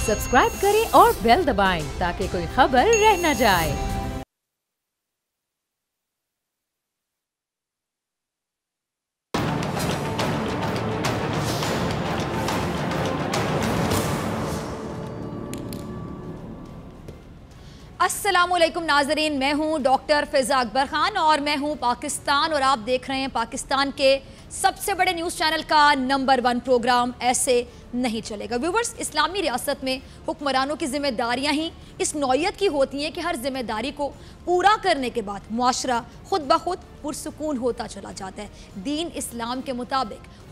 Subscribe करें और bell दबाएं ताकि कोई खबर रह न जाए। अस्सलामुअलैकुम नाजरीन, मैं हूं डॉक्टर फिजा अकबर खान और मैं हूं पाकिस्तान और आप देख रहे हैं पाकिस्तान के सबसे बड़े न्यूज़ चैनल का नंबर 1 प्रोग्राम ऐसे नहीं चलेगा। व्यूवर्स, इस्लामी रियासत में हुक्मरानों की जिम्मेदारियां ही इस नौयत की होती हैं कि हर जिम्मेदारी को पूरा करने के बाद मुआशरा खुद ब खुद पुरसुकून होता चला जाता है। दीन इस्लाम के मुताबिक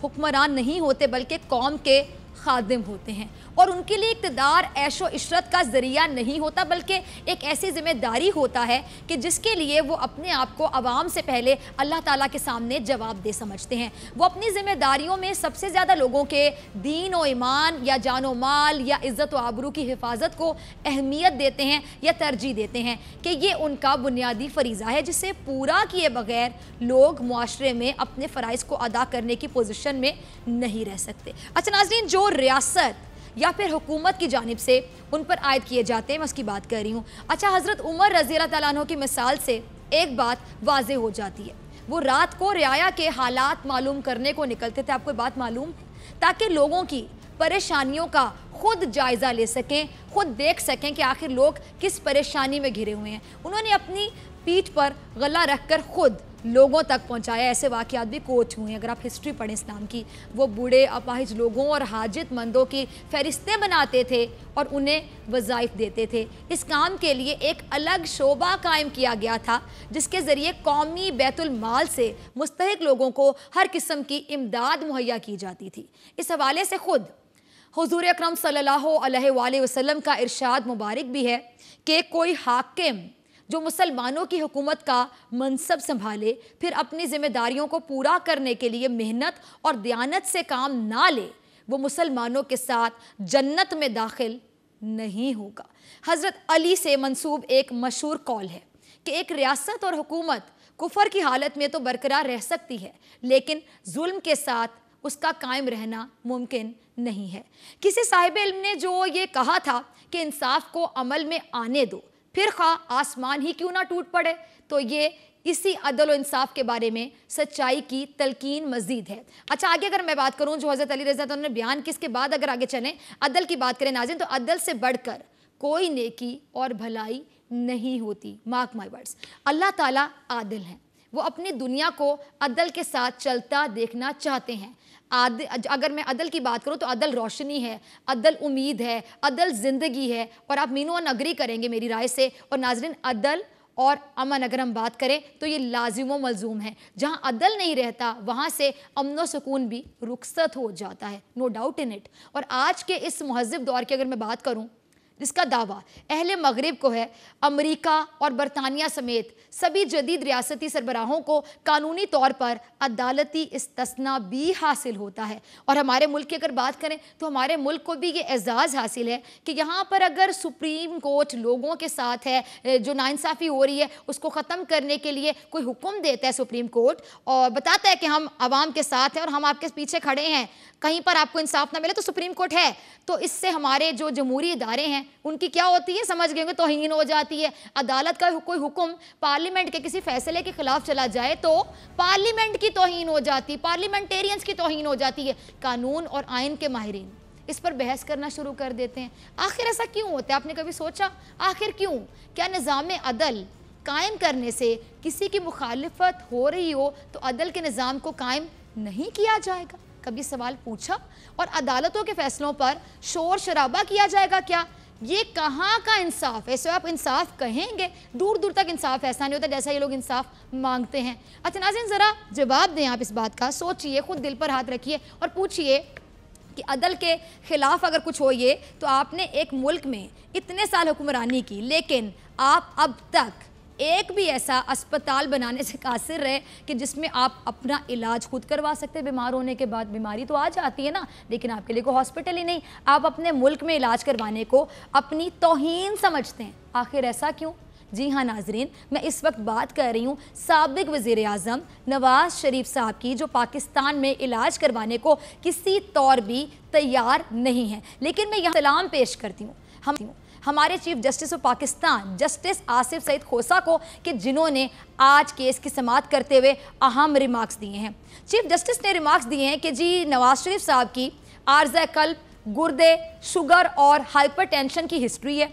हुक्मरान नहीं होते बल्कि कौम के खादिम होते हैं और उनके लिए इक़्तिदार ऐशो इशरत का ज़रिया नहीं होता बल्कि एक ऐसी ज़िम्मेदारी होता है कि जिसके लिए वो अपने आप को आवाम से पहले अल्लाह ताला के सामने जवाब दे समझते हैं। वो अपनी ज़िम्मेदारियों में सबसे ज़्यादा लोगों के दीन व ईमान या जानो माल या इज़्ज़त व आबरू की हिफाजत को अहमियत देते हैं या तरजीह देते हैं कि ये उनका बुनियादी फ़रीज़ा है जिसे पूरा किए बगैर लोग मुआशरे में अपने फ़राइज़ को अदा करने की पोजीशन में नहीं रह सकते। अच्छा नाज़रीन, जो रियासत या फिर हुकूमत की जानिब से उन पर आयद किए जाते हैं, मैं उसकी बात कर रही हूँ। अच्छा, हज़रत उमर रज़ी अल्लाह तआला अन्हु की मिसाल से एक बात वाज़ेह हो जाती है। वो रात को रियाया के हालात मालूम करने को निकलते थे, आपको बात मालूम है, ताकि लोगों की परेशानियों का खुद जायज़ा ले सकें, खुद देख सकें कि आखिर लोग किस परेशानी में घिरे हुए हैं। उन्होंने अपनी पीठ पर गला रख कर खुद लोगों तक पहुंचाया। ऐसे वाक़यात भी कोट हुए हैं। अगर आप हिस्ट्री पढ़ें इस्लाम की, वो बूढ़े अपाहिज लोगों और हाजतमंदों की फ़हरिस्तें बनाते थे और उन्हें वज़ाइफ देते थे। इस काम के लिए एक अलग शोबा कायम किया गया था जिसके ज़रिए कौमी बैतुल माल से मुस्तहिक लोगों को हर किस्म की इमदाद मुहैया की जाती थी। इस हवाले से ख़ुद हुज़ूर अकरम सल्लल्लाहु अलैहि वसल्लम का इरशाद मुबारक भी है कि कोई हाकिम जो मुसलमानों की हुकूमत का मनसब संभाले फिर अपनी ज़िम्मेदारियों को पूरा करने के लिए मेहनत और दयानत से काम ना ले, वो मुसलमानों के साथ जन्नत में दाखिल नहीं होगा। हज़रत अली से मंसूब एक मशहूर कौल है कि एक रियासत और हुकूमत कुफर की हालत में तो बरकरार रह सकती है लेकिन जुल्म के साथ उसका कायम रहना मुमकिन नहीं है। किसी साहिब इल्म ने जो ये कहा था कि इंसाफ को अमल में आने दो फिर खा आसमान ही क्यों ना टूट पड़े, तो ये इसी अदल और इंसाफ के बारे में सच्चाई की तलकीन मजीद है। अच्छा, आगे अगर मैं बात करूं जो हज़रत अली रज़ी अल्लाह अन्हु ने बयान किसके बाद अगर आगे चलें अदल की बात करें नाज़रीन, तो अदल से बढ़कर कोई नेकी और भलाई नहीं होती। मार्क माई वर्ड्स, अल्लाह ताला आदिल हैं। वो अपनी दुनिया को अदल के साथ चलता देखना चाहते हैं। अगर मैं अदल की बात करूं तो अदल रोशनी है, अदल उम्मीद है, अदल ज़िंदगी है और आप मीनो नगरी करेंगे मेरी राय से। और नाज़रीन, अदल और अमन अगर हम बात करें तो ये लाजिम व मलजूम है। जहां अदल नहीं रहता वहां से अमन व सुकून भी रुखसत हो जाता है, नो डाउट इन इट। और आज के इस महज़ब दौर की अगर मैं बात करूं जिसका दावा अहले मगरिब को है, अमेरिका और बरतानिया समेत सभी जदीद रियासती सरबराहों को कानूनी तौर पर अदालती इस्तिस्ना भी हासिल होता है। और हमारे मुल्क की अगर बात करें तो हमारे मुल्क को भी ये एजाज़ हासिल है कि यहाँ पर अगर सुप्रीम कोर्ट लोगों के साथ है, जो नाइंसाफ़ी हो रही है उसको ख़त्म करने के लिए कोई हुक्म देता है सुप्रीम कोर्ट और बताता है कि हम आवाम के साथ हैं और हम आपके पीछे खड़े हैं, कहीं पर आपको इंसाफ ना मिले तो सुप्रीम कोर्ट है, तो इससे हमारे जो जमहूरी इदारे हैं उनकी क्या होती है, समझ गए, तौहीन हो जाती है। अदालत का कोई हुक्म पार्लियामेंट के किसी फैसले के खिलाफ चला जाए तो पार्लियामेंट की तौहीन हो जाती, पार्लियामेंटेरियंस की तौहीन हो जाती है। कानून और आइन के माहिरीन इस पर बहस करना शुरू कर देते हैं। आखिर ऐसा क्यों होता है? आपने कभी सोचा आखिर क्यों? क्या निज़ाम अदल कायम करने से किसी की मुखालिफत हो रही हो तो अदल के निज़ाम को कायम नहीं किया जाएगा? कभी सवाल पूछा? और अदालतों के फैसलों पर शोर शराबा किया जाएगा क्या? ये कहाँ का इंसाफ है? आप इंसाफ कहेंगे, दूर दूर तक इंसाफ ऐसा नहीं होता जैसा ये लोग इंसाफ मांगते हैं। अच्छा नाज़रीन, ज़रा जवाब दें आप इस बात का, सोचिए, खुद दिल पर हाथ रखिए और पूछिए कि अदल के ख़िलाफ़ अगर कुछ हो ये तो आपने एक मुल्क में इतने साल हुक्मरानी की लेकिन आप अब तक एक भी ऐसा अस्पताल बनाने से कासिर रहे कि जिसमें आप अपना इलाज खुद करवा सकते हैं। बीमार होने के बाद बीमारी तो आ जाती है ना, लेकिन आपके लिए कोई हॉस्पिटल ही नहीं, आप अपने मुल्क में इलाज करवाने को अपनी तौहीन समझते हैं। आखिर ऐसा क्यों? جی ہاں ناظرین، میں اس وقت بات کر رہی ہوں سابق وزیر اعظم نواز شریف صاحب کی، جو پاکستان میں علاج کروانے کو کسی طور بھی تیار نہیں ہیں۔ لیکن میں یہاں سلام پیش کرتی ہوں ہمارے chief justice of Pakistan justice Asif Saeed Khosa کو، کہ جنہوں نے آج کیس کی سماعت کرتے ہوئے اہم ریمارکس دیے ہیں۔ چیف جسٹس نے ریمارکس دیے ہیں کہ جی نواز شریف صاحب کی عارضہ قلب، گردے، شوگر اور ہائپر ٹینشن کی ہسٹری ہے۔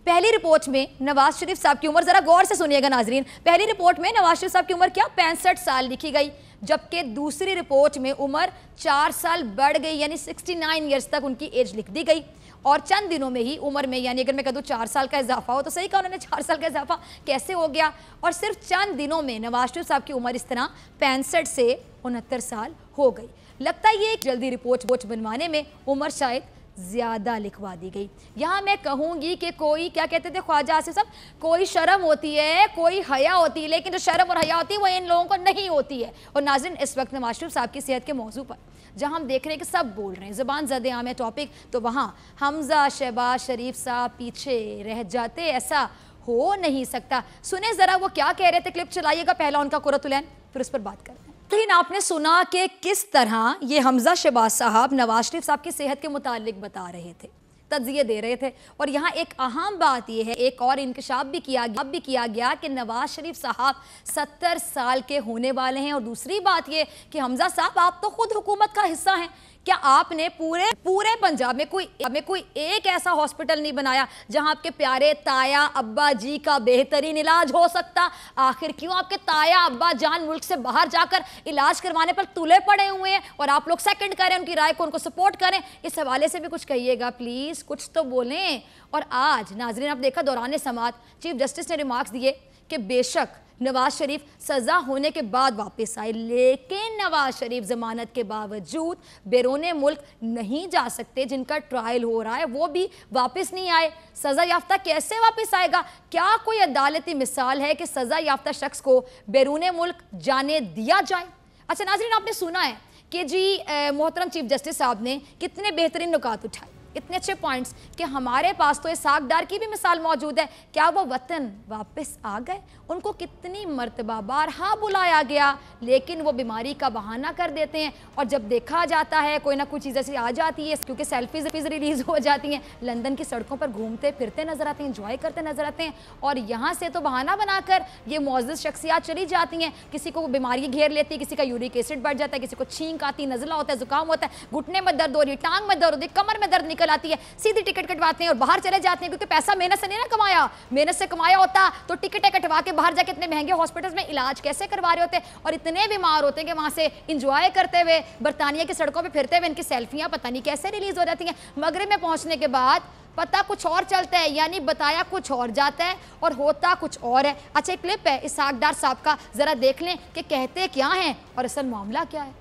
پہلی رپورٹ میں نواز شریف صاحب کی عمر، ذرا غور سے سنیے گا ناظرین، پہلی رپورٹ میں نواز شریف صاحب کی عمر کیا 65 سال لکھی گئی، جبکہ دوسری رپورٹ میں عمر 4 سال بڑھ گئی، یعنی 69 ایئرز تک ان کی ایج لکھ دی گئی۔ اور چند دنوں میں ہی عمر میں، یعنی اگر میں کہہ دوں 4 سال کا اضافہ ہو تو صحیح کہا انہوں نے، 4 سال کا اضافہ کیسے ہو گیا؟ اور صرف چند دنوں میں نواز شریف صاحب کی عمر اس طرح 65 سے 69 سال ہو گئی۔ لگتا ہے یہ ایک جلدی رپورٹ بنوانے میں عمر شاید زیادہ لکھوا دی گئی۔ یہاں میں کہوں گی کہ کوئی، کیا کہتے تھے خواجہ آصف صاحب، کوئی شرم ہوتی ہے، کوئی حیا ہوتی ہے، لیکن جو شرم اور حیا ہوتی ہے وہ ان لوگوں کو نہیں ہوتی ہے۔ اور ناظرین، اس وقت نواز شریف صاحب کی صحت کے موضوع پر جہاں ہم دیکھ رہے ہیں کہ سب بول رہے ہیں، زبان زدے عام ہے ٹاپک، تو وہاں حمزہ شہباز شریف صاحب پیچھے رہ جاتے، ایسا ہو نہیں سکتا۔ سنیں ذرا وہ کیا کہہ رہے تھے، کلپ چلائیے گا پہلا ان کا قرۃ العین، پھر اس پر بات کرتے ہیں۔ لیکن آپ نے سنا کہ کس طرح یہ حمزہ شہباز صاحب نواز شریف صاحب کی صحت کے متعلق بتا رہے تھے، تجزیے دے رہے تھے۔ اور یہاں ایک اہم بات یہ ہے، ایک اور انکشاف بھی کیا گیا کہ نواز شریف صاحب 70 سال کے ہونے والے ہیں۔ اور دوسری بات یہ کہ حمزہ صاحب آپ تو خود حکومت کا حصہ ہیں، کیا آپ نے پورے پنجاب میں کوئی ایک ایسا ہاسپٹل نہیں بنایا جہاں آپ کے پیارے تایا ابا جی کا بہترین علاج ہو سکتا؟ آخر کیوں آپ کے تایا ابا جان ملک سے باہر جا کر علاج کروانے پر تلے پڑے ہوئے ہیں اور آپ لوگ سیکنڈ کریں ان کی رائے کو، ان کو سپورٹ کریں؟ اس حوالے سے بھی کچھ کہیے گا پلیز، کچھ تو بولیں۔ اور آج ناظرین آپ دیکھا دوران سماعت چیف جسٹس نے ریمارکس دیے کہ بے شک نواز شریف سزا ہونے کے بعد واپس آئے، لیکن نواز شریف ضمانت کے باوجود بیرون ملک نہیں جا سکتے، جن کا ٹرائل ہو رہا ہے وہ بھی واپس نہیں آئے۔ سزا یافتہ کیسے واپس آئے گا؟ کیا کوئی عدالتی مثال ہے کہ سزا یافتہ شخص کو بیرون ملک جانے دیا جائے؟ اچھا ناظرین، آپ نے سنا ہے کہ جی محترم چیف جسٹس صاحب نے کتنے بہترین نکات اٹھائے، اتنے اچھے پوائنٹس، کہ ہمارے پاس تو اسحاق ڈار کی بھی مثال موجود ہے۔ کیا وہ وطن واپس آ گئے؟ ان کو کتنی مرتبہ بارہا بلایا گیا، لیکن وہ بیماری کا بہانہ کر دیتے ہیں، اور جب دیکھا جاتا ہے کوئی نہ کوئی چیز ایسی آ جاتی ہے، کیونکہ سیلفیز ریلیز ہو جاتی ہیں، لندن کی سڑکوں پر گھومتے پھرتے نظر آتے ہیں، انجوائے کرتے نظر آتے ہیں، اور یہاں سے تو بہانہ بنا کر یہ معزز شخصیات چلی جاتی ہیں۔ کسی کو بیماری گھیر لیتی ہے، کسی کا یورک ایسڈ بڑھ جاتا ہے، کسی کو چھینک آتی، نزلہ ہوتا ہے، زکام ہوتا ہے، گھٹنے میں درد ہو رہی ہے، ٹانگ میں درد ہوتی ہے، کمر میں درد نکل آتی ہے، سیدھی ٹکٹ کٹواتے ہیں اور باہر چلے جاتے ہیں، کیونکہ پیسہ محنت سے نہیں نہ کمایا، محنت سے کمایا ہوتا تو ٹکٹیں کٹوا کے باہر جا کے اتنے مہنگے ہاسپٹلز میں علاج کیسے کروا رہے ہوتے، اور اتنے بیمار ہوتے ہیں کہ وہاں سے انجوائے کرتے ہوئے برطانیہ کی سڑکوں پہ پھرتے ہوئے ان کی سیلفیاں پتہ نہیں کیسے ریلیز ہو جاتی ہیں۔ مغرب میں پہنچنے کے بعد پتہ کچھ اور چلتا ہے، یعنی بتایا کچھ اور جاتا ہے اور ہوتا کچھ اور ہے۔ اچھا ایک کلپ ہے اسحاق ڈار صاحب کا، ذرا دیکھ لیں کہ کہتے کیا ہیں اور اصل معاملہ کیا ہے۔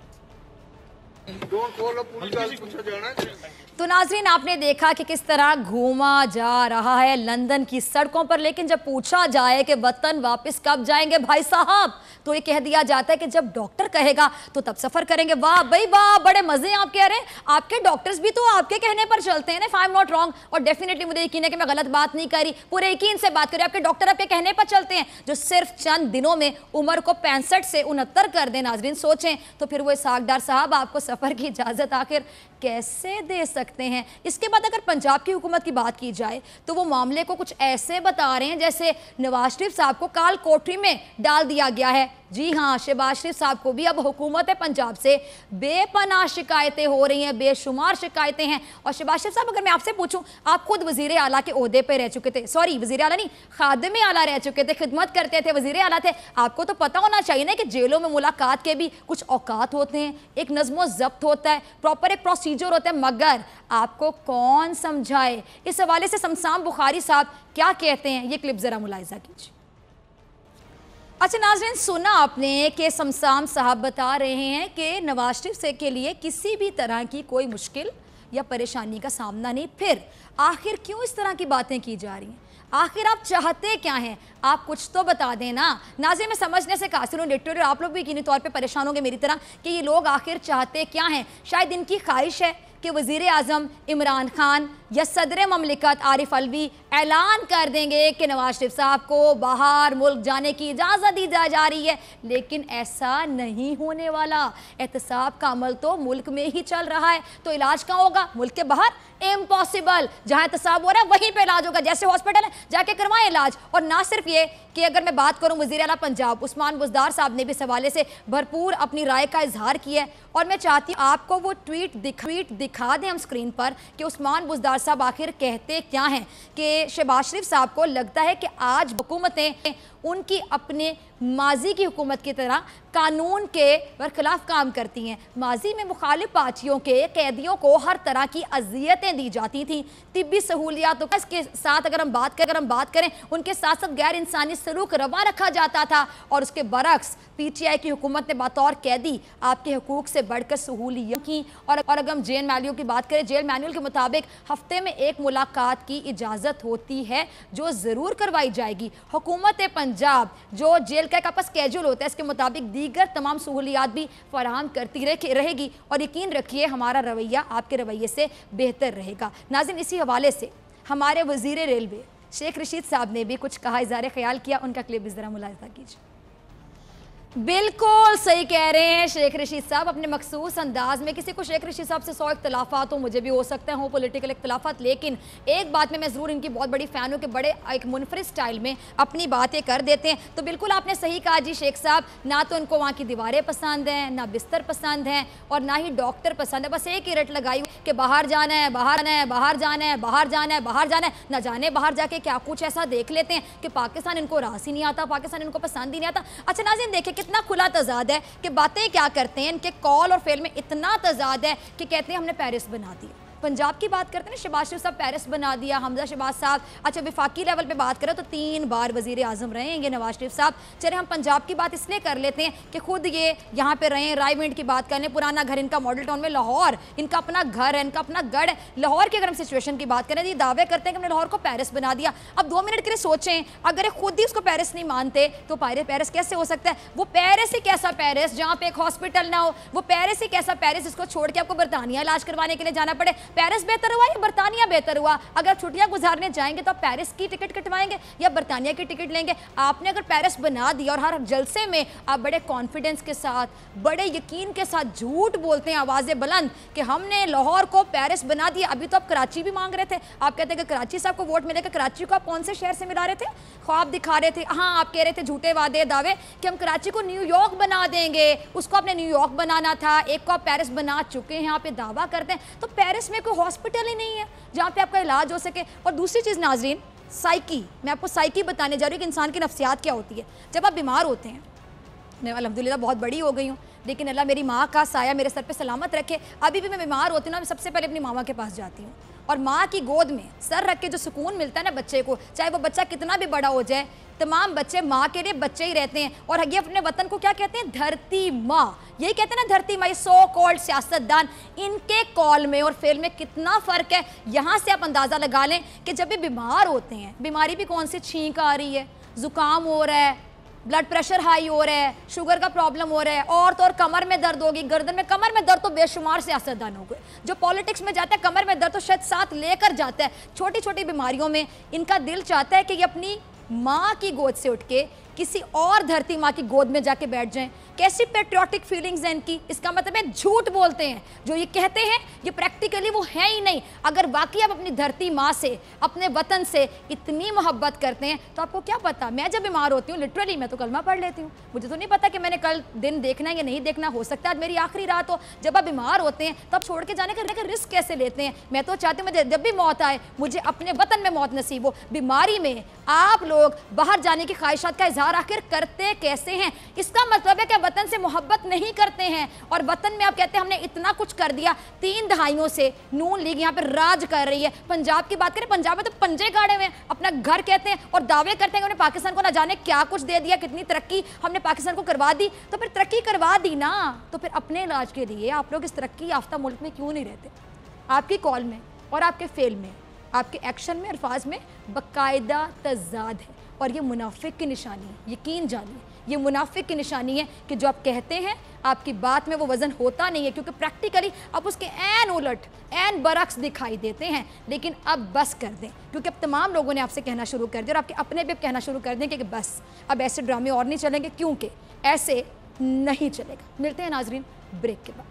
تو ناظرین آپ نے دیکھا کہ کس طرح گھوما جا رہا ہے لندن کی سڑکوں پر، لیکن جب پوچھا جائے کہ وطن واپس کب جائیں گے بھائی صاحب، تو یہ کہہ دیا جاتا ہے کہ جب ڈاکٹر کہے گا تو تب سفر کریں گے۔ واہ بھائی واہ، بڑے مزے آپ کہہ رہے ہیں، آپ کے ڈاکٹرز بھی تو آپ کے کہنے پر چلتے ہیں نا، if I'm not wrong، اور ڈیفینیٹلی مجھے یقین ہے کہ میں غلط بات نہیں کر رہی، پورے یقین سے بات کر رہی ہوں، آپ کے ڈاکٹر آپ کے کہنے پر چلتے ہیں، جو صرف چند دنوں میں عمر کو 65 سے 69 کر دیں۔ ناظرین سوچیں تو پھر وہ اسحاق ڈار صاحب آپ کو سفر کی اجازت آخر کیسے دے سکتے ہیں؟ اس کے بعد اگر پنجاب کی حکومت کی بات کی جائے تو وہ معاملے کو کچھ ایسے بتا رہے ہیں جیسے نواز شریف صاحب کو کال کوٹری میں ڈال دیا گیا ہے۔ جی ہاں، شہباز شریف صاحب کو بھی اب حکومت پنجاب سے بے پناہ شکایتیں ہو رہی ہیں، بے شمار شکایتیں ہیں۔ اور شہباز شریف صاحب اگر میں آپ سے پوچھوں، آپ خود وزیر اعلیٰ کے عہدے پہ رہ چکے تھے، سوری وزیر اعلیٰ نہیں، خادم اعلیٰ رہ چکے تھے، خدمت کرتے تھے، وزیر اعلیٰ تھے، آپ کو تو پتہ ہونا چاہیے نا کہ جیلوں میں ملاقات کے بھی کچھ اوقات ہوتے ہیں، ایک نظم و ضبط ہوتا ہے، پراپر ایک پروسیجر ہوتا ہے، مگر آپ کو کون سمجھائے؟ اس حوالے سے سمسام بخاری صاحب کیا کہتے ہیں، یہ کلپ ذرا ملاحظہ کیجیے۔ اچھا ناظرین سنا آپ نے کہ سمسام صاحب بتا رہے ہیں کہ نواز شریف سے کے لیے کسی بھی طرح کی کوئی مشکل یا پریشانی کا سامنا نہیں، پھر آخر کیوں اس طرح کی باتیں کی جا رہی ہیں؟ آخر آپ چاہتے کیا ہیں؟ آپ کچھ تو بتا دیں نا۔ ناظرین میں سمجھنے سے قاصر ہوں، لٹرلی آپ لوگ بھی یقینی طور پہ پریشان ہوں گے میری طرح کہ یہ لوگ آخر چاہتے کیا ہیں۔ شاید ان کی خواہش ہے کہ وزیر اعظم عمران خان या सदर ममलिकत आरिफ अलवी ऐलान कर देंगे कि नवाज शरीफ साहब को बाहर मुल्क जाने की इजाज़त दी जा रही है, लेकिन ऐसा नहीं होने वाला। एहतसाब का अमल तो मुल्क में ही चल रहा है, तो इलाज कहाँ होगा? मुल्क के बाहर? इम्पॉसिबल। जहाँ एहतसाब हो रहा है वहीं पे इलाज होगा, जैसे हॉस्पिटल है जाके करवाएं इलाज। और ना सिर्फ ये कि अगर मैं बात करूं वज़ीर आला पंजाब उस्मान बुज़दार साहब ने भी इस हवाले से भरपूर अपनी राय का इजहार किया है, और मैं चाहती हूँ आपको वो ट्वीट दिखा दें हम स्क्रीन पर कि उस्मान बुज़दार साहब आखिर कहते क्या हैं कि शहबाज शरीफ साहब को लगता है कि आज हुकूमतें उनकी अपने माजी की हुकूमत की तरह कानून के बरखिलाफ काम करती हैं। माजी में मुखालिफ पार्टियों के कैदियों को हर तरह की अजियतें दी जाती थीं, तिब्बी सहूलियातों के साथ अगर हम बात करें उनके साथ साथ गैर इंसानी सलूक रवा रखा जाता था, और उसके बरक्स पीटीआई की हुकूमत ने बतौर कैदी आपके हुकूक से बढ़कर सहूलियत की। और अगर हम जेल मैनुअल की बात करें, जेल मैनुअल के मुताबिक हफ्ते में एक मुलाकात की इजाज़त होती है जो ज़रूर करवाई जाएगी। हुकूमत पंजाब जो जेल का एक आपका स्केड्यूल होता है इसके मुताबिक दीगर तमाम सहूलियात भी फराहम करती रहेगी, और यकीन रखिए हमारा रवैया आपके रवैये से बेहतर रहेगा। नाज़रीन, इसी हवाले से हमारे वज़ीर रेलवे शेख रशीद साहब ने भी कुछ कहा, इज़हार ख्याल किया, उनका क्लिप भी ज़रा मुलाहिज़ा कीजिए। बिल्कुल सही कह रहे हैं शेख रशीद साहब अपने मखसूस अंदाज में। किसी को शेख रशीद साहब से 100 इख्तलाफात हो, मुझे भी हो सकते हैं पॉलिटिकल इख्तलाफात, लेकिन एक बात में मैं ज़रूर इनकी बहुत बड़ी फ़ैन हूँ कि बड़े एक मुनफरिद स्टाइल में अपनी बातें कर देते हैं। तो बिल्कुल आपने सही कहा जी शेख साहब, ना तो उनको वहाँ की दीवारें पसंद हैं, ना बिस्तर पसंद हैं, और ना ही डॉक्टर पसंद है। बस एक ही रट लगाई कि बाहर जाना है, बाहर जाना है, बाहर जाना है, बाहर जाना है, बाहर जाना है। ना जाने बाहर जाके क्या कुछ ऐसा देख लेते हैं कि पाकिस्तान इनको रास ही नहीं आता, पाकिस्तान इनको पसंद ही नहीं आता। अच्छा नाज़रीन देखिए कितना खुला तजाद है कि बातें क्या करते हैं, इनके कॉल और फेल में इतना तजाद है कि कहते हैं हमने पेरिस बना दिया। पंजाब की बात करते हैं ना, शहबाज शरीफ साहब पेरिस बना दिया, हमजा शहबाज साहब। अच्छा विफाकी लेवल पे बात करें तो 3 बार वज़ीर आज़म रहे हैं ये नवाज शरीफ साहब। चले हम पंजाब की बात इसलिए कर लेते हैं कि खुद ये यहाँ पे रहे हैं। रायविंड की बात करें, पुराना घर इनका मॉडल टाउन में, लाहौर इनका अपना घर है, इनका अपना गढ़। लाहौर की अगर हम सिचुएशन की बात करें, ये दावे करते हैं कि हमने लाहौर को पेरिस बना दिया। अब 2 मिनट के लिए सोचें, अगर ये खुद ही उसको पेरिस नहीं मानते तो पेरिस कैसे हो सकता है? वो पेरिस ही कैसा पेरिस जहाँ पे एक हॉस्पिटल ना हो, वो पेरिस ही कैसा पेरिस जिसको छोड़ के आपको बरतानिया इलाज करवाने के लिए जाना पड़े। पेरिस बेहतर हुआ या बरतानिया बेहतर हुआ? अगर छुट्टियां गुजारने जाएंगे तो आप पेरिस की टिकट कटवाएंगे या बरतानिया की टिकट लेंगे? आपने अगर पेरिस बना दिया और हर जलसे में आप बड़े कॉन्फिडेंस के साथ, बड़े यकीन के साथ झूठ बोलते हैं आवाज़ें बुलंद कि हमने लाहौर को पेरिस बना दिया। अभी तो आप कराची भी मांग रहे थे, आप कहते हैं कि कराची से आपको वोट मिलेगा। कराची को आप कौन से शहर से मिला रहे थे? ख्वाब दिखा रहे थे। हाँ, आप कह रहे थे झूठे वादे दावे कि हम कराची को न्यूयॉर्क बना देंगे, उसको आपने न्यूयॉर्क बनाना था, एक को आप पेरिस बना चुके हैं, यहाँ पे दावा करते हैं। तो पेरिस में कोई हॉस्पिटल ही नहीं है जहाँ पे आपका इलाज हो सके। और दूसरी चीज़ नाजरीन, साइकी, मैं आपको साइकी बताने जा रही हूँ कि इंसान की नफ्सियात क्या होती है। जब आप बीमार होते हैं, मैं अल्हम्दुलिल्लाह बहुत बड़ी हो गई हूँ, लेकिन अल्लाह मेरी माँ का साया मेरे सर पे सलामत रखे। अभी भी मैं बीमार होती हूँ ना, मैं सबसे पहले अपनी मामा के पास जाती हूँ, और माँ की गोद में सर रख के जो सुकून मिलता है ना बच्चे को, चाहे वो बच्चा कितना भी बड़ा हो जाए, तमाम बच्चे माँ के लिए बच्चे ही रहते हैं। और ये अपने वतन को क्या कहते हैं? धरती माँ। यही कहते हैं ना धरती माँ। सो कॉल्ड सियासतदान, इनके कॉल में और फेल में कितना फ़र्क है, यहाँ से आप अंदाज़ा लगा लें कि जब भी बीमार होते हैं, बीमारी भी कौन सी, छींक आ रही है, ज़ुकाम हो रहा है, ब्लड प्रेशर हाई हो रहा है, शुगर का प्रॉब्लम हो रहा है, और तो और कमर में दर्द होगी, गर्दन में, कमर में दर्द तो बेशुमार सियासतदान हो गए। जो पॉलिटिक्स में जाता है कमर में दर्द तो शायद साथ लेकर जाता है। छोटी छोटी बीमारियों में इनका दिल चाहता है कि ये अपनी माँ की गोद से उठ के किसी और धरती माँ की गोद में जाके बैठ जाएं। कैसी पेट्रियोटिक फीलिंग्स हैं इनकी। इसका मतलब है झूठ बोलते हैं, जो ये कहते हैं ये प्रैक्टिकली वो है ही नहीं। अगर वाकई आप अपनी धरती माँ से, अपने वतन से इतनी मोहब्बत करते हैं तो आपको क्या पता, मैं जब बीमार होती हूँ लिटरली मैं तो कलमा पढ़ लेती हूँ। मुझे तो नहीं पता कि मैंने कल दिन देखना है या नहीं देखना, हो सकता है आज मेरी आखिरी रात हो। जब आप बीमार होते हैं तब छोड़ के जाने का रिस्क कैसे लेते हैं? मैं तो चाहती हूँ मुझे जब भी मौत आए मुझे अपने वतन में मौत नसीब हो। बीमारी में आप लोग बाहर जाने की ख्वाहिशात का इजहार आखिर करते कैसे हैं? इसका मतलब है कि वतन से मोहब्बत नहीं करते हैं। और वतन में आप कहते हैं हमने इतना कुछ कर दिया। 3 दहाइयों से नून लीग यहाँ पर राज कर रही है। पंजाब की बात करें, पंजाब में तो पंजे गाड़े हुए हैं, अपना घर कहते हैं और दावे करते हैं कि उन्हें पाकिस्तान को ना जाने क्या कुछ दे दिया, कितनी तरक्की हमने पाकिस्तान को करवा दी। तो फिर तरक्की करवा दी ना, तो फिर अपने इलाज के लिए आप लोग इस तरक्की याफ्ता मुल्क में क्यों नहीं रहते? आपकी कॉल में और आपके फेल में, आपके एक्शन में, अल्फाज में बाकायदा तजाद है, और ये मुनाफिक की निशानी है। यकीन जानिए ये मुनाफिक की निशानी है कि जो आप कहते हैं आपकी बात में वो वज़न होता नहीं है, क्योंकि प्रैक्टिकली आप उसके ऐन उलट ऐन बरक्स दिखाई देते हैं। लेकिन अब बस कर दें, क्योंकि अब तमाम लोगों ने आपसे कहना शुरू कर दिया और आपके अपने भी कहना शुरू कर दें कि बस अब ऐसे ड्रामे और नहीं चलेंगे, क्योंकि ऐसे नहीं चलेगा। मिलते हैं नाजरीन ब्रेक के बाद।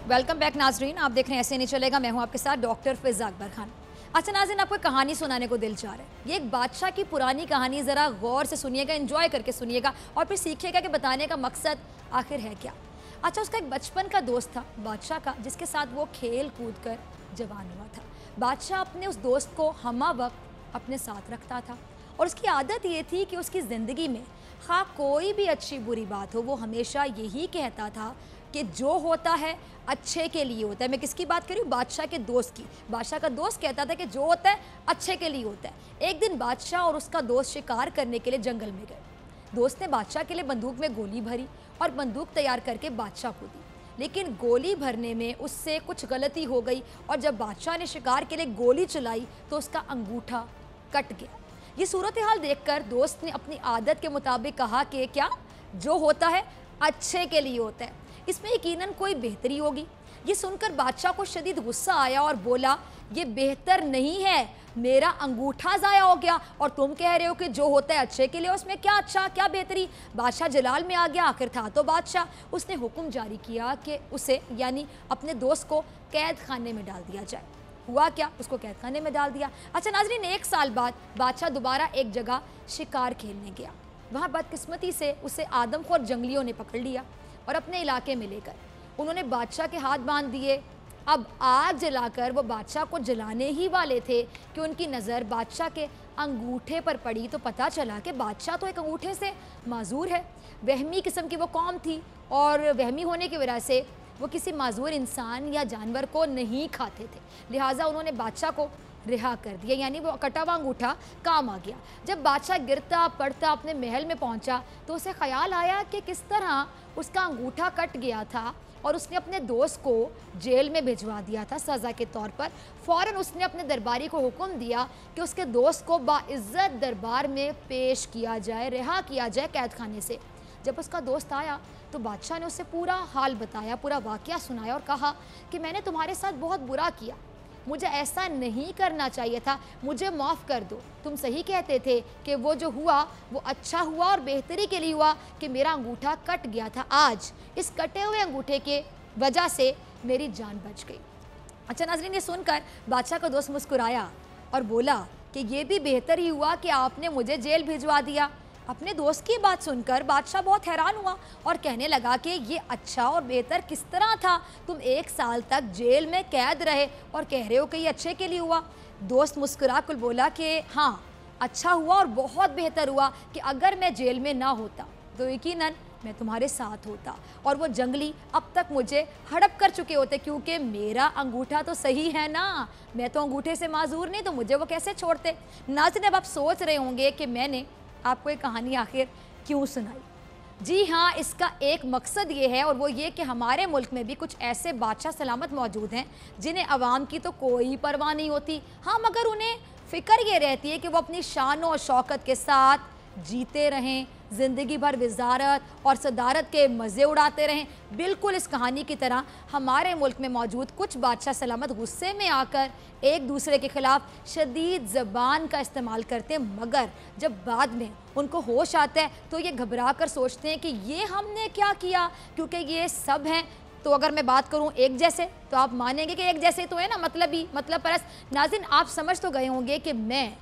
वेलकम बैक नाजरीन, आप देख रहे हैं ऐसे नहीं चलेगा। मैं हूं आपके साथ डॉक्टर फिज़ा अकबर खान। अच्छा नाज़रीन, आपको कहानी सुनाने को दिल चाह रहा है। ये एक बादशाह की पुरानी कहानी, ज़रा गौर से सुनिएगा, एंजॉय करके सुनिएगा और फिर सीखिएगा कि बताने का मकसद आखिर है क्या। अच्छा, उसका एक बचपन का दोस्त था बादशाह का, जिसके साथ वो खेल कूद कर जवान हुआ था। बादशाह अपने उस दोस्त को हमा वक्त अपने साथ रखता था और उसकी आदत ये थी कि उसकी ज़िंदगी में खा कोई भी अच्छी बुरी बात हो, वो हमेशा यही कहता था कि जो होता है अच्छे के लिए होता है। मैं किसकी बात कर रही हूँ? बादशाह के दोस्त की। बादशाह का दोस्त कहता था कि जो होता है अच्छे के लिए होता है। एक दिन बादशाह और उसका दोस्त शिकार करने के लिए जंगल में गए। दोस्त ने बादशाह के लिए बंदूक में गोली भरी और बंदूक तैयार करके बादशाह को दी, लेकिन गोली भरने में उससे कुछ गलती हो गई और जब बादशाह ने शिकार के लिए गोली चलाई तो उसका अंगूठा कट गया। ये सूरत हाल देखकर दोस्त ने अपनी आदत के मुताबिक कहा कि क्या जो होता है अच्छे के लिए होता है, इसमें यकीनन कोई बेहतरी होगी। ये सुनकर बादशाह को शदीद गुस्सा आया और बोला, ये बेहतर नहीं है, मेरा अंगूठा ज़ाया हो गया और तुम कह रहे हो कि जो होता है अच्छे के लिए, उसमें क्या अच्छा क्या बेहतरी। बादशाह जलाल में आ गया। आखिर था तो बादशाह। उसने हुक्म जारी किया कि उसे यानी अपने दोस्त को कैद खाने में डाल दिया जाए। हुआ क्या? उसको कैद खाने में डाल दिया। अच्छा नाजरीन, 1 साल बाद बादशाह दोबारा एक जगह शिकार खेलने गया। वहाँ बदकिस्मती से उसे आदमखोर जंगलियों ने पकड़ लिया और अपने इलाके में लेकर उन्होंने बादशाह के हाथ बांध दिए। अब आग जलाकर वो बादशाह को जलाने ही वाले थे कि उनकी नज़र बादशाह के अंगूठे पर पड़ी तो पता चला कि बादशाह तो एक अंगूठे से माजूर है। वहमी किस्म की वो कौम थी और वहमी होने की वजह से वो किसी माजूर इंसान या जानवर को नहीं खाते थे, लिहाजा उन्होंने बादशाह को रिहा कर दिया, यानी वो कटा हुआ अंगूठा काम आ गया। जब बादशाह गिरता पड़ता अपने महल में पहुंचा तो उसे ख्याल आया कि किस तरह उसका अंगूठा कट गया था और उसने अपने दोस्त को जेल में भिजवा दिया था सज़ा के तौर पर। फ़ौरन उसने अपने दरबारी को हुक्म दिया कि उसके दोस्त को बाइज़्ज़त दरबार में पेश किया जाए, रिहा किया जाए कैद खाने से। जब उसका दोस्त आया तो बादशाह ने उसे पूरा हाल बताया, पूरा वाक़या सुनाया और कहा कि मैंने तुम्हारे साथ बहुत बुरा किया, मुझे ऐसा नहीं करना चाहिए था, मुझे माफ़ कर दो। तुम सही कहते थे कि वो जो हुआ वो अच्छा हुआ और बेहतरी के लिए हुआ कि मेरा अंगूठा कट गया था। आज इस कटे हुए अंगूठे के वजह से मेरी जान बच गई। अच्छा नाज़रीन, ये सुनकर बादशाह का दोस्त मुस्कुराया और बोला कि ये भी बेहतर ही हुआ कि आपने मुझे जेल भिजवा दिया। अपने दोस्त की बात सुनकर बादशाह बहुत हैरान हुआ और कहने लगा कि ये अच्छा और बेहतर किस तरह था? तुम 1 साल तक जेल में कैद रहे और कह रहे हो कि ये अच्छे के लिए हुआ। दोस्त मुस्कुरा कर बोला कि हाँ, अच्छा हुआ और बहुत बेहतर हुआ कि अगर मैं जेल में ना होता तो यकीनन मैं तुम्हारे साथ होता और वो जंगली अब तक मुझे हड़प कर चुके होते, क्योंकि मेरा अंगूठा तो सही है ना, मैं तो अंगूठे से माजूर नहीं, तो मुझे वो कैसे छोड़ते। नाज़रीन, अब आप सोच रहे होंगे कि मैंने आपको ये कहानी आखिर क्यों सुनाई। जी हाँ, इसका एक मकसद ये है और वो ये कि हमारे मुल्क में भी कुछ ऐसे बादशाह सलामत मौजूद हैं जिन्हें अवाम की तो कोई परवाह नहीं होती। हाँ, मगर उन्हें फ़िक्र ये रहती है कि वो अपनी शान और शौकत के साथ जीते रहें, ज़िंदगी भर वज़ारत और सदारत के मज़े उड़ाते रहें। बिल्कुल इस कहानी की तरह हमारे मुल्क में मौजूद कुछ बादशाह सलामत गुस्से में आकर एक दूसरे के ख़िलाफ़ शदीद ज़बान का इस्तेमाल करते हैं, मगर जब बाद में उनको होश आता है तो ये घबरा कर सोचते हैं कि ये हमने क्या किया, क्योंकि ये सब हैं। तो अगर मैं बात करूं एक जैसे, तो आप मानेंगे कि एक जैसे तो है ना, मतलब परस। नाज़रीन, आप समझ तो गए होंगे कि मैं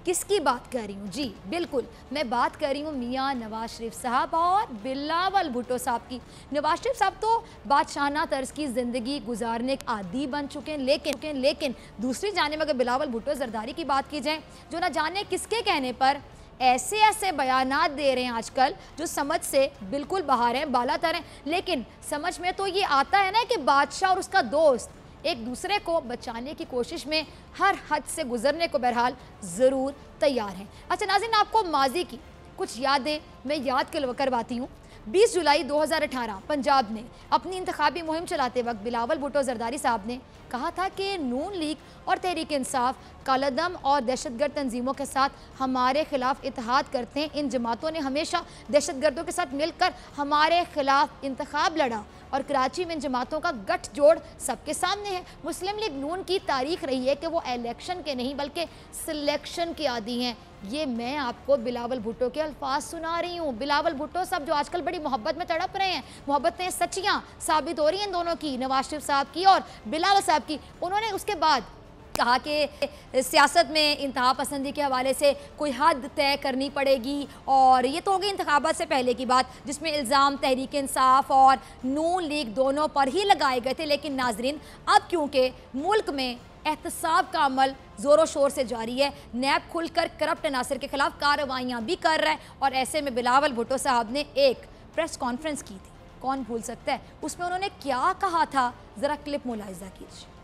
किसकी बात कर रही हूँ। जी बिल्कुल, मैं बात कर रही हूँ मियाँ नवाज शरीफ साहब और बिलावल भुट्टो साहब की। नवाज शरीफ साहब तो बादशाहाना तर्ज की ज़िंदगी गुजारने के आदी बन चुके हैं, लेकिन दूसरी जानिब अगर बिलावल भुट्टो जरदारी की बात की जाए, जो ना जाने किसके कहने पर ऐसे बयानात दे रहे हैं आजकल जो समझ से बिल्कुल बाहर हैं, बालातर हैं। लेकिन समझ में तो ये आता है ना कि बादशाह और उसका दोस्त एक दूसरे को बचाने की कोशिश में हर हद से गुजरने को बहरहाल ज़रूर तैयार हैं। अच्छा नाज़रीन, आपको माजी की कुछ यादें मैं याद करवाती हूँ। 20 जुलाई 2018 पंजाब ने अपनी इंतखाबी मुहिम चलाते वक्त बिलावल भुट्टो जरदारी साहब ने कहा था कि नून लीग और तहरीक इंसाफ कालादम और दहशतगर्द तंजीमों के साथ हमारे खिलाफ इत्तेहाद करते हैं। इन जमातों ने हमेशा दहशतगर्दों के साथ मिलकर हमारे खिलाफ इंतखाब लड़ा और कराची में इन जमातों का गठजोड़ सबके सामने है। मुस्लिम लीग नून की तारीख रही है कि वो इलेक्शन के नहीं बल्कि सिलेक्शन के आदी हैं। ये मैं आपको बिलावल भुट्टो के अल्फाज सुना रही हूँ। बिलावल भुट्टो साहब जो आजकल बड़ी मोहब्बत में तड़प रहे हैं, मोहब्बतें सच्चियाँ साबित हो रही हैं इन दोनों की, नवाज शरीफ साहब की और बिलावल साहब की। उन्होंने उसके बाद कहा कि सियासत में इंतहा पसंदी के हवाले से कोई हद तय करनी पड़ेगी, और ये तो हो गई इंतखाबात से पहले की बात जिसमें इल्ज़ाम तहरीक इंसाफ और नून लीग दोनों पर ही लगाए गए थे। लेकिन नाजरीन, अब क्योंकि मुल्क में एहतसाब का अमल ज़ोरों शोर से जारी है, नैब खुलकर करप्ट अनासर के खिलाफ कार्रवाइयाँ भी कर रहा है, और ऐसे में बिलावल भुट्टो साहब ने एक प्रेस कॉन्फ्रेंस की थी, कौन भूल सकता है। उसमें उन्होंने क्या कहा था, ज़रा क्लिप मुलाहिजा कीजिए।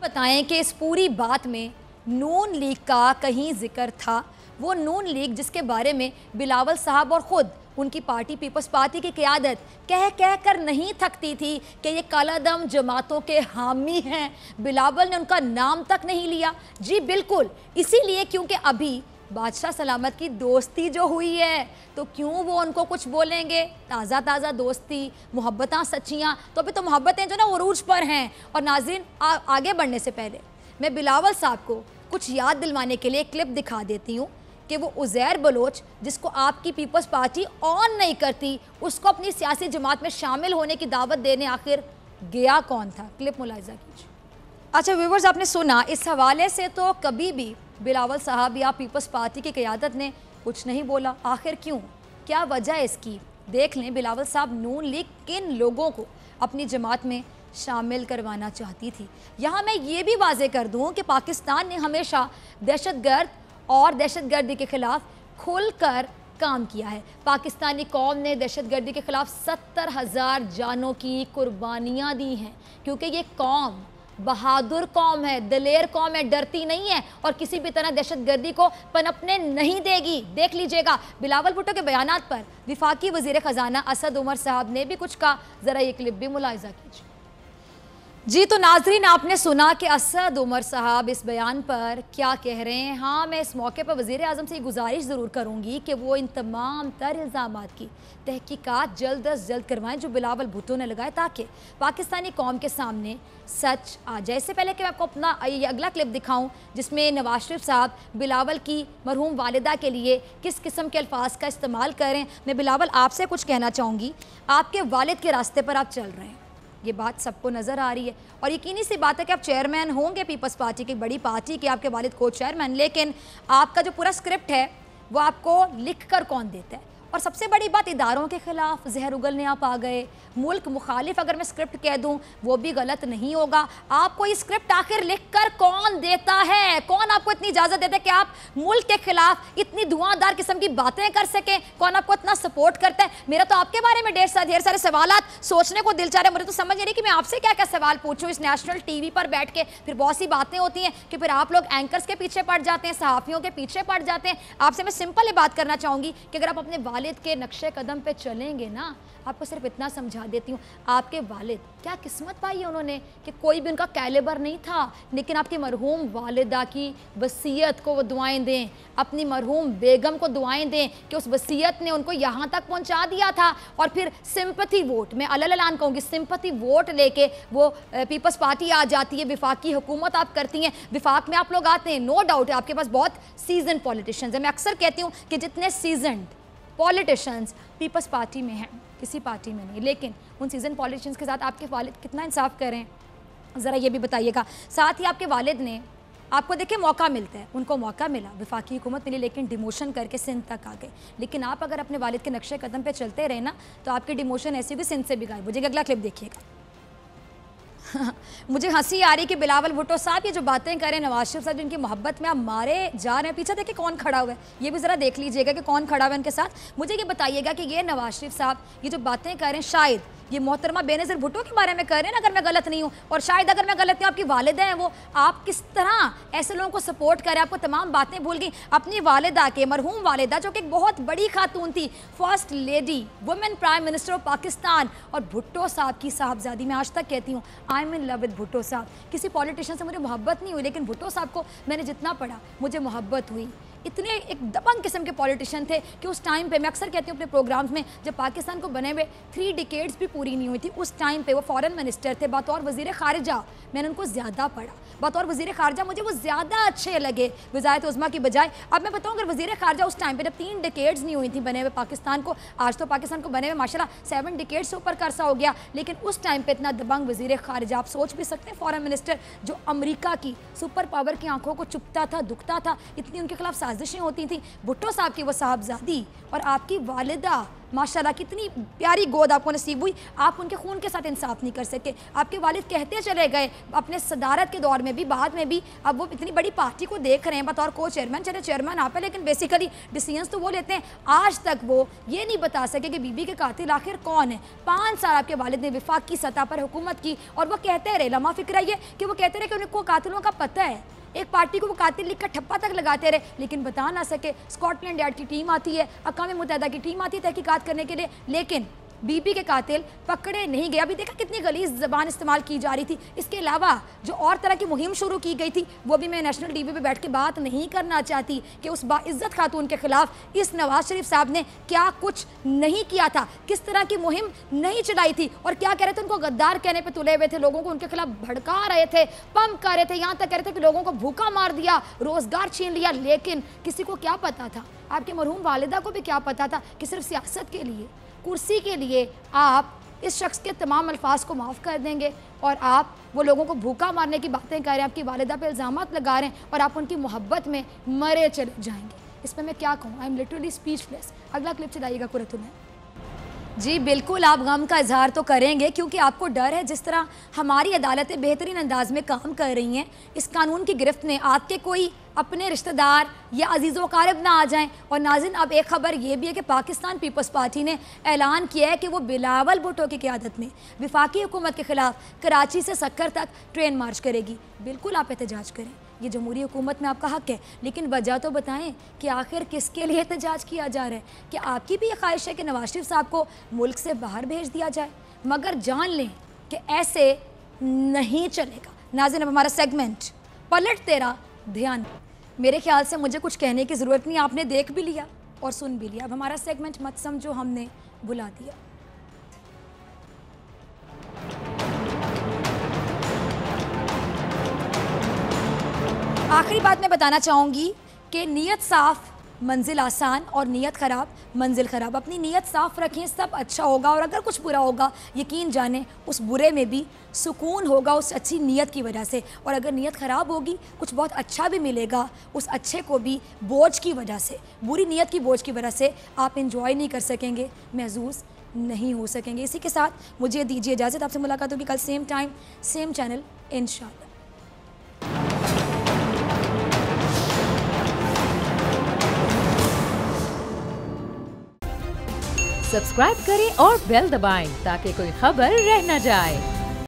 बताएं कि इस पूरी बात में नून लीग का कहीं जिक्र था, वो नून लीग जिसके बारे में बिलावल साहब और ख़ुद उनकी पार्टी पीपल्स पार्टी की क़यादत कह कर नहीं थकती थी कि ये कालादम जमातों के हामी हैं। बिलावल ने उनका नाम तक नहीं लिया। जी बिल्कुल, इसीलिए क्योंकि अभी बादशाह सलामत की दोस्ती जो हुई है, तो क्यों वो उनको कुछ बोलेंगे। ताज़ा दोस्ती, मोहब्बतां सच्चियाँ, तो अभी तो मोहब्बतें जो ना उरूज पर हैं। और नाज़रीन, आगे बढ़ने से पहले मैं बिलावल साहब को कुछ याद दिलवाने के लिए क्लिप दिखा देती हूँ कि वो उज़ैर बलोच जिसको आपकी पीपल्स पार्टी ऑन नहीं करती, उसको अपनी सियासी जमात में शामिल होने की दावत देने आखिर गया कौन था। क्लिप मुलाहिजा कीजिए। अच्छा व्यूवर्स, आपने सुना, इस हवाले से तो कभी भी बिलावल साहब या पीपल्स पार्टी की क़यादत ने कुछ नहीं बोला। आखिर क्यों, क्या वजह है इसकी? देख लें बिलावल साहब नून लीग किन लोगों को अपनी जमात में शामिल करवाना चाहती थी। यहाँ मैं ये भी वाज़ेह कर दूँ कि पाकिस्तान ने हमेशा दहशतगर्द और दहशतगर्दी के ख़िलाफ़ खुलकर काम किया है। पाकिस्तानी कौम ने दहशतगर्दी के ख़िलाफ़ 70,000 जानों की कुर्बानियाँ दी हैं, क्योंकि ये कौम बहादुर कौम है, दलेर कौम है, डरती नहीं है और किसी भी तरह दहशतगर्दी को पनपने नहीं देगी। देख लीजिएगा बिलावल भुट्टो के बयानात पर वफाकी वज़ीर ख़जाना असद उमर साहब ने भी कुछ कहा। ज़रा ये क्लिप भी मुलाहिजा कीजिए। जी तो नाजरीन, आपने सुना कि असद उमर साहब इस बयान पर क्या कह रहे हैं। हाँ, मैं इस मौके पर वज़ीर आज़म से गुजारिश ज़रूर करूँगी कि वो इन तमाम तर इल्ज़ामात की तहकीकात जल्द अज जल्द करवाएं जो बिलावल भुट्टो ने लगाए, ताकि पाकिस्तानी कौम के सामने सच आ जाए। इससे पहले कि मैं आपको अपना ये अगला क्लिप दिखाऊं जिसमें नवाज शरीफ साहब बिलावल की मरहूम वालिदा के लिए किस किस्म के अल्फाज का इस्तेमाल करें, मैं बिलावल आपसे कुछ कहना चाहूँगी। आपके वालिद के रास्ते पर आप चल रहे हैं, ये बात सबको नज़र आ रही है, और यकीनी सी बात है कि आप चेयरमैन होंगे पीपल्स पार्टी की, बड़ी पार्टी के आपके वालिद को चेयरमैन, लेकिन आपका जो पूरा स्क्रिप्ट है वो आपको लिख कर कौन देता है। और सबसे बड़ी बात, इदारों के ख़िलाफ़ जहर उगलने आप आ गए। मुल्क मुखालिफ अगर मैं स्क्रिप्ट कह दूं वो भी गलत नहीं होगा। आपको ये स्क्रिप्ट आखिर लिख कर कौन देता है? कौन आपको इतनी इजाज़त देता है कि आप मुल्क के ख़िलाफ़ इतनी धुआंधार किस्म की बातें कर सकें? कौन आपको इतना सपोर्ट करता है? मेरा तो आपके बारे में ढेर सारे सवालात सोचने को दिल चाह रहे हैं। मुझे तो समझ नहीं रही कि मैं आपसे क्या क्या सवाल पूछूँ इस नेशनल TV पर बैठ के। फिर बहुत सी बातें होती हैं कि फिर आप लोग एंकर्स के पीछे पड़ जाते हैं, सहाफ़ियों के पीछे पड़ जाते हैं। आपसे मैं सिंपल ये बात करना चाहूँगी कि अगर आप अपने वालिद के नक्शे कदम पे चलेंगे ना, आपको सिर्फ इतना समझा देती हूँ, आपके वालिद क्या किस्मत पाई है उन्होंने कि कोई भी उनका कैलिबर नहीं था, लेकिन आपकी मरहूम वालिदा की वसीयत को वो दुआएं दें, अपनी मरहूम बेगम को दुआएं दें कि उस वसीयत ने उनको यहाँ तक पहुँचा दिया था। और फिर सिंपथी वोट, मैं अलग कहूँगी, सिंपथी वोट लेके वो पीपल्स पार्टी आ जाती है, विफाकी हुकूमत आप करती हैं, विफाक में आप लोग आते हैं। नो डाउट है आपके पास बहुत सीजन पॉलिटिशियंस हैं। मैं अक्सर कहती हूँ कि जितने सीजन पॉलिटिशियंस पीपल्स पार्टी में हैं, किसी पार्टी में नहीं, लेकिन उन सीजन पॉलिटिशियंस के साथ आपके वालिद कितना इंसाफ करें, ज़रा ये भी बताइएगा। साथ ही आपके वालिद ने आपको देखिए मौका मिलता है, उनको मौका मिला, वफाकी हुकूमत मिली, लेकिन डिमोशन करके सिंध तक आ गए। लेकिन आप अगर अपने वालिद के नक्शे कदम पे चलते रहे ना, तो आपकी डिमोशन ऐसी होगी सिंध से भी गायब हो जाएगी। अगला क्लिप देखिएगा। मुझे हंसी आ रही कि बिलावल भुट्टो साहब ये जो बातें करें, नवाज शरीफ साहब जिनकी मोहब्बत में आप मारे जा रहे हैं, पीछे देखिए कौन खड़ा हुआ है, ये भी ज़रा देख लीजिएगा कि कौन खड़ा हुआ है उनके साथ। मुझे ये बताइएगा कि ये नवाज शरीफ साहब ये जो बातें करें, शायद ये मोहतरमा बेनज़ीर भुट्टो के बारे में कह रहे हैं ना, अगर मैं गलत नहीं हूँ, और शायद अगर मैं गलत नहीं हूँ, आपकी वालिदा हैं वो, आप किस तरह ऐसे लोगों को सपोर्ट करें? आपको तमाम बातें भूल गई। अपनी वालिदा के, मरहूम वालिदा जो कि एक बहुत बड़ी खातून थी, first lady, women prime minister of Pakistan, और भुट्टो साहब की साहबजादी। मैं आज तक कहती हूँ I am in love with Bhutto साहब। किसी पॉलिटिशियन से मुझे मोहब्बत नहीं हुई, लेकिन भुट्टो साहब को मैंने जितना पढ़ा मुझे मोहब्बत हुई। इतने एक दबंग किस्म के पॉलिटिशियन थे कि उस टाइम पे, मैं अक्सर कहती हूँ अपने प्रोग्राम्स में, जब पाकिस्तान को बने हुए 3 डिकेड्स भी पूरी नहीं हुई थी, उस टाइम पे वो फॉरेन मिनिस्टर थे, बतौर वज़ीर ख़ारिजा। मैंने उनको ज़्यादा पढ़ा, बतौर वज़ीर ख़ारिजा मुझे वो ज़्यादा अच्छे लगे वज़ारत उज़्मा की बजाय। अब मैं बताऊँ, अगर वज़ीर ख़ारिजा उस टाइम पे जब 3 डिकेड्स नहीं हुई थी बने हुए पाकिस्तान को, आज तो पाकिस्तान को बने हुए माशाल्लाह 7 डिकेड्स से ऊपर का अरसा हो गया, लेकिन उस टाइम पे इतना दबंग वज़ीर ख़ारिजा, आप सोच भी सकते हैं, फॉरेन मिनिस्टर जो अमेरिका की सुपर पावर की आंखों को चुपता था, दुखता था, इतनी उनके खिलाफ साजिशें होती थी। भुट्टो साहब की वो साहबजादी और आपकी वालिदा, माशाल्लाह कितनी प्यारी गोद आपको नसीब हुई। आप उनके खून के साथ इंसाफ नहीं कर सके। आपके वालिद कहते चले गए अपने सदारत के दौर में भी, बाद में भी। अब वो इतनी बड़ी पार्टी को देख रहे हैं बतौर को चेयरमैन, चले चेयरमैन आप है, लेकिन बेसिकली डिसीजंस तो वो लेते हैं। आज तक वो ये नहीं बता सके कि बीबी के कातिल आखिर कौन है। 5 साल आपके वालिद ने वफाक की सतह पर हुकूमत की, और वो कहते रहे, लम्हा फिक्र ये कि वो कहते रहे कि उनको कातिलों का पता है। एक पार्टी को वो कातिल लिख कर ठप्पा तक लगाते रहे, लेकिन बता ना सके। स्कॉटलैंड यार्ड की टीम आती है, अक़वाम मुत्तहिदा की टीम आती है तहकीकात करने के लिए, लेकिन बीबी के कातिल पकड़े नहीं गए। अभी देखा कितनी गलीज़ ज़बान इस्तेमाल की जा रही थी। इसके अलावा जो और तरह की मुहिम शुरू की गई थी, वो भी मैं नेशनल टीवी पे बैठ के बात नहीं करना चाहती कि उस बाइज़्ज़त खातून के ख़िलाफ़ इस नवाज शरीफ साहब ने क्या कुछ नहीं किया था, किस तरह की मुहिम नहीं चलाई थी, और क्या कह रहे थे, उनको गद्दार कहने पर तुले हुए थे, लोगों को उनके खिलाफ भड़का रहे थे, पंप कर रहे थे, यहाँ तक कह रहे थे कि लोगों को भूखा मार दिया, रोज़गार छीन लिया। लेकिन किसी को क्या पता था, आपके मरहूम वालिदा को भी क्या पता था कि सिर्फ सियासत के लिए, कुर्सी के लिए आप इस शख्स के तमाम अल्फाज को माफ़ कर देंगे, और आप वो लोगों को भूखा मारने की बातें कर रहे हैं, आपकी वालिदा पे इल्ज़ामात लगा रहे हैं, और आप उनकी मोहब्बत में मरे चले जाएंगे। इस पर मैं क्या कहूँ, आई एम लिटरली स्पीचलेस। अगला क्लिप चलाइएगा कुरतुल में। जी बिल्कुल, आप गम का इजहार तो करेंगे, क्योंकि आपको डर है जिस तरह हमारी अदालतें बेहतरीन अंदाज में काम कर रही हैं, इस कानून की गिरफ्त में आपके कोई अपने रिश्तेदार या अजीज़ व क़ारिब ना आ जाएं। और नाज़रीन, अब एक ख़बर ये भी है कि पाकिस्तान पीपल्स पार्टी ने ऐलान किया है कि वो बिलावल भुट्टो की क़यादत में वफाकी हुकूमत के ख़िलाफ़ कराची से सक्कर तक ट्रेन मार्च करेगी। बिल्कुल आप एहतजाज करें, ये जमहूरी हुकूमत में आपका हक़ है, लेकिन वजह तो बताएं कि आखिर किसके लिए एहतजाज किया जा रहा है। कि आपकी भी ये ख्वाहिश है कि नवाज शरीफ साहब को मुल्क से बाहर भेज दिया जाए, मगर जान लें कि ऐसे नहीं चलेगा। नाज़रीन, अब हमारा सेगमेंट पलट तेरा ध्यान, मेरे ख्याल से मुझे कुछ कहने की ज़रूरत नहीं, आपने देख भी लिया और सुन भी लिया। अब हमारा सेगमेंट मत समझो हमने बुला दिया। आखिरी बात मैं बताना चाहूँगी कि नीयत साफ़ मंजिल आसान, और नीयत ख़राब मंजिल ख़राब। अपनी नीयत साफ़ रखें, सब अच्छा होगा, और अगर कुछ बुरा होगा यकीन जानें उस बुरे में भी सुकून होगा उस अच्छी नीयत की वजह से, और अगर नीयत ख़राब होगी कुछ बहुत अच्छा भी मिलेगा उस अच्छे को भी बोझ की वजह से, बुरी नीयत की बोझ की वजह से आप इंजॉय नहीं कर सकेंगे, महसूस नहीं हो सकेंगे। इसी के साथ मुझे दीजिए इजाज़त, आपसे मुलाकात होगी कल सेम टाइम सेम चैनल इंशाअल्लाह। सब्सक्राइब करें और बेल दबाएं ताकि कोई खबर रह न जाए।